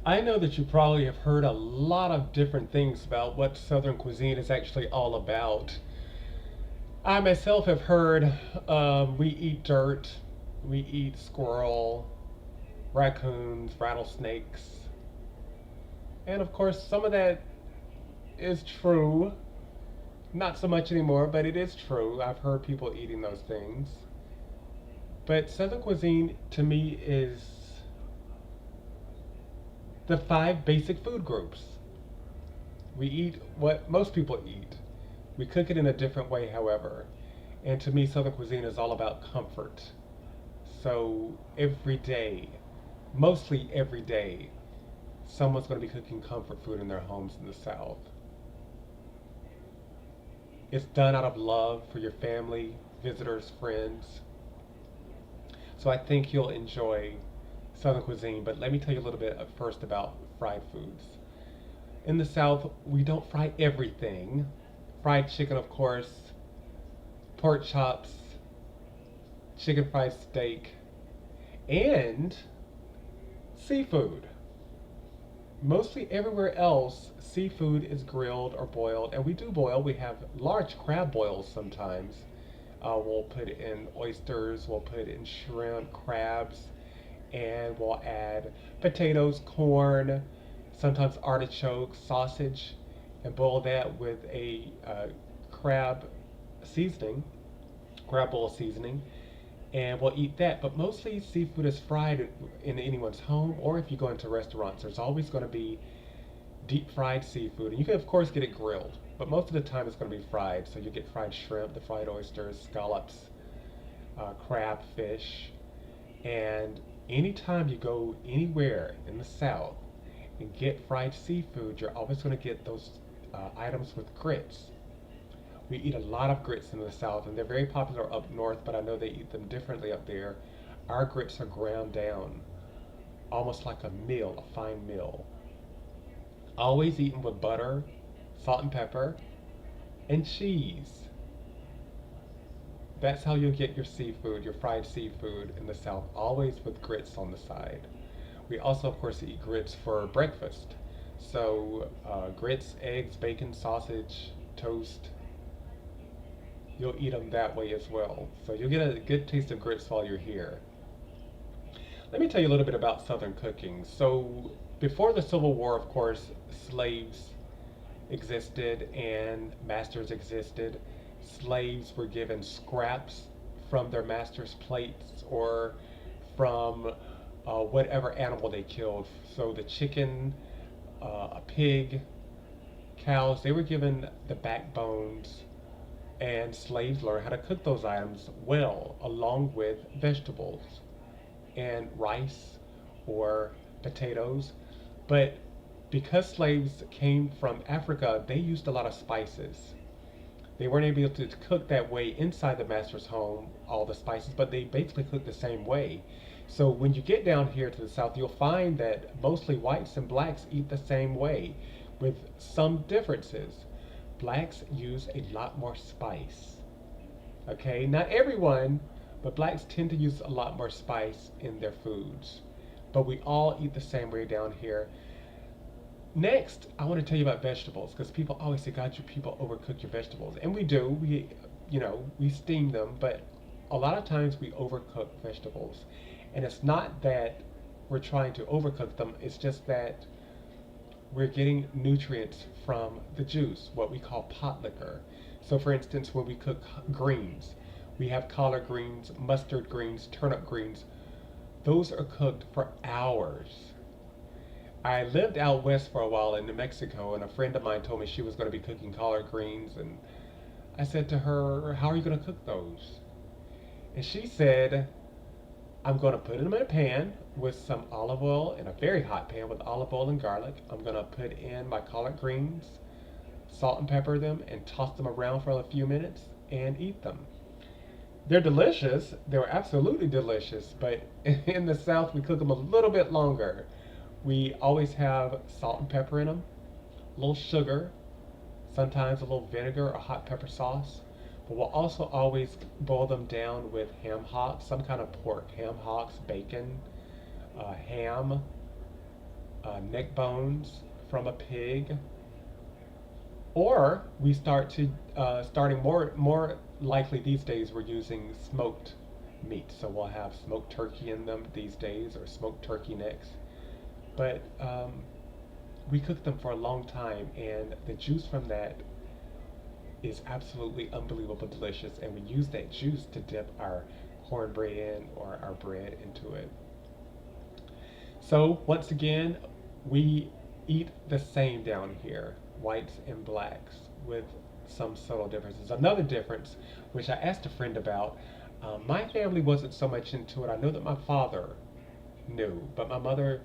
I know that you probably have heard a lot of different things about what Southern cuisine is actually all about. I myself have heard we eat dirt, we eat squirrel, raccoons, rattlesnakes, and of course, some of that is true. Not so much anymore, but it is true. I've heard people eating those things. But Southern cuisine to me is the five basic food groups. We eat what most people eat. We cook it in a different way, however. And to me, Southern cuisine is all about comfort. So every day, mostly every day, someone's going to be cooking comfort food in their homes in the South. It's done out of love for your family, visitors, friends. So I think you'll enjoy Southern cuisine. But let me tell you a little bit first about fried foods. In the South, we don't fry everything. Fried chicken, of course, pork chops, chicken fried steak, and seafood. Mostly everywhere else, seafood is grilled or boiled, and we do boil. We have large crab boils sometimes. We'll put in oysters, we'll put in shrimp, crabs, and we'll add potatoes, corn, sometimes artichokes, sausage, and boil that with a crab seasoning, crab boil seasoning, and we'll eat that. But mostly seafood is fried in anyone's home, or if you go into restaurants, there's always going to be deep fried seafood, and you can of course get it grilled, but most of the time it's going to be fried. So you get fried shrimp, the fried oysters, scallops, crab, fish, and anytime you go anywhere in the South and get fried seafood, you're always going to get those items with grits. We eat a lot of grits in the South, and they're very popular up north, but I know they eat them differently up there. Our grits are ground down, almost like a meal, a fine meal. Always eaten with butter, salt and pepper, and cheese. That's how you'll get your seafood, your fried seafood in the South, always with grits on the side. We also, of course, eat grits for breakfast. So, grits, eggs, bacon, sausage, toast, you'll eat them that way as well. So, you'll get a good taste of grits while you're here. Let me tell you a little bit about Southern cooking. So, before the Civil War, of course, slaves existed and masters existed. Slaves were given scraps from their master's plates or from whatever animal they killed. So the chicken, a pig, cows, they were given the backbones, and slaves learned how to cook those items well, along with vegetables and rice or potatoes. But because slaves came from Africa, they used a lot of spices. They weren't able to cook that way inside the master's home, all the spices, but they basically cooked the same way. So when you get down here to the South, you'll find that mostly whites and blacks eat the same way, with some differences. Blacks use a lot more spice. Okay, not everyone, but blacks tend to use a lot more spice in their foods. But we all eat the same way down here. Next, I want to tell you about vegetables because people always say, "God, you people overcook your vegetables," and we do. We steam them, but a lot of times we overcook vegetables, and it's not that we're trying to overcook them. It's just that we're getting nutrients from the juice, what we call pot liquor. So, for instance, when we cook greens, we have collard greens, mustard greens, turnip greens. Those are cooked for hours. I lived out west for a while in New Mexico, and a friend of mine told me she was going to be cooking collard greens, and I said to her, "How are you going to cook those?" And she said, "I'm going to put them in a pan with some olive oil, in a very hot pan with olive oil and garlic. I'm going to put in my collard greens, salt and pepper them, and toss them around for a few minutes and eat them." They're delicious. They're absolutely delicious, but in the South, we cook them a little bit longer. We always have salt and pepper in them, a little sugar, sometimes a little vinegar or hot pepper sauce. But we'll also always boil them down with ham hocks, some kind of pork, ham hocks, bacon, ham, neck bones from a pig, or we starting more likely these days we're using smoked meat. So we'll have smoked turkey in them these days, or smoked turkey necks. But we cook them for a long time, and the juice from that is absolutely unbelievable delicious. And we use that juice to dip our cornbread in, or our bread into it. So once again, we eat the same down here, whites and blacks, with some subtle differences. Another difference, which I asked a friend about, my family wasn't so much into it. I know that my father knew, but my mother,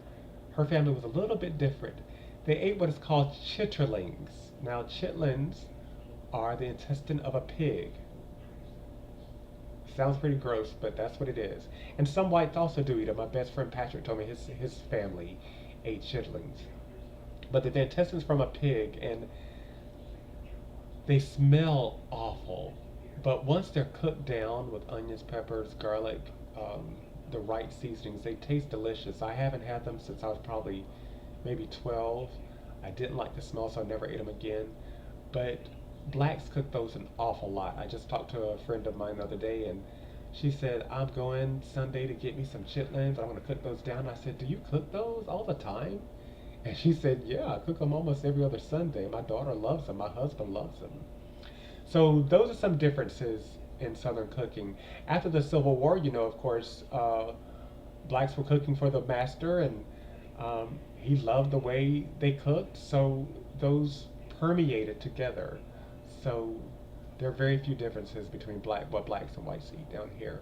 her family was a little bit different. They ate what is called chitterlings. Now, chitlins are the intestine of a pig. Sounds pretty gross, but that's what it is. And some whites also do eat it. My best friend Patrick told me his family ate chitlins. But they're the intestines from a pig, and they smell awful. But once they're cooked down with onions, peppers, garlic, the right seasonings, they taste delicious. I haven't had them since I was probably maybe 12. I didn't like the smell, so I never ate them again. But blacks cook those an awful lot. I just talked to a friend of mine the other day, and she said, I'm going Sunday to get me some chitlins. I'm going to cook those down. I said, do you cook those all the time? And she said, yeah, I cook them almost every other Sunday. My daughter loves them. My husband loves them. So those are some differences in Southern cooking. After the Civil War, of course, blacks were cooking for the master, and he loved the way they cooked. So those permeated together. So there are very few differences between what blacks and whites eat down here.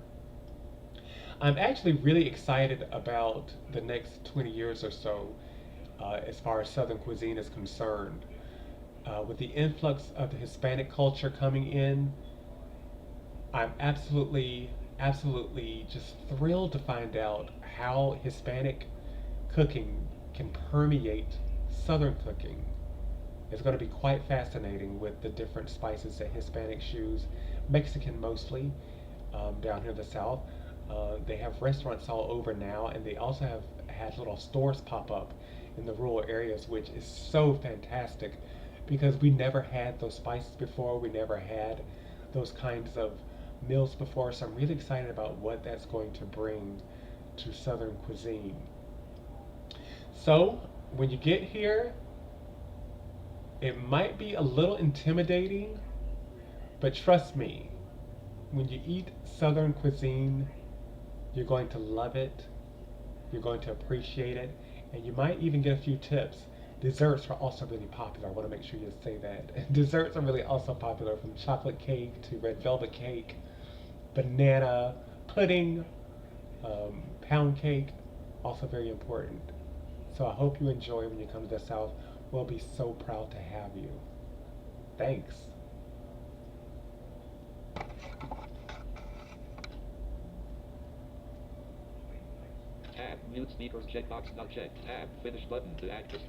I'm actually really excited about the next 20 years or so as far as Southern cuisine is concerned. With the influx of the Hispanic culture coming in, I'm absolutely just thrilled to find out how Hispanic cooking can permeate Southern cooking. It's going to be quite fascinating with the different spices that Hispanics use, Mexican mostly, down here in the South. They have restaurants all over now, and they also have had little stores pop up in the rural areas, which is so fantastic because we never had those spices before. We never had those kinds of meals before. So I'm really excited about what that's going to bring to Southern cuisine. So when you get here, it might be a little intimidating, but trust me, when you eat Southern cuisine, you're going to love it, you're going to appreciate it, and you might even get a few tips. Desserts are also really popular. I want to make sure you say that. Desserts are really also popular, from chocolate cake to red velvet cake, banana pudding, pound cake, also very important. So I hope you enjoy when you come to the South. We'll be so proud to have you. Thanks. Tab. Mute speakers checkbox not checked. Tab. Finish button to access.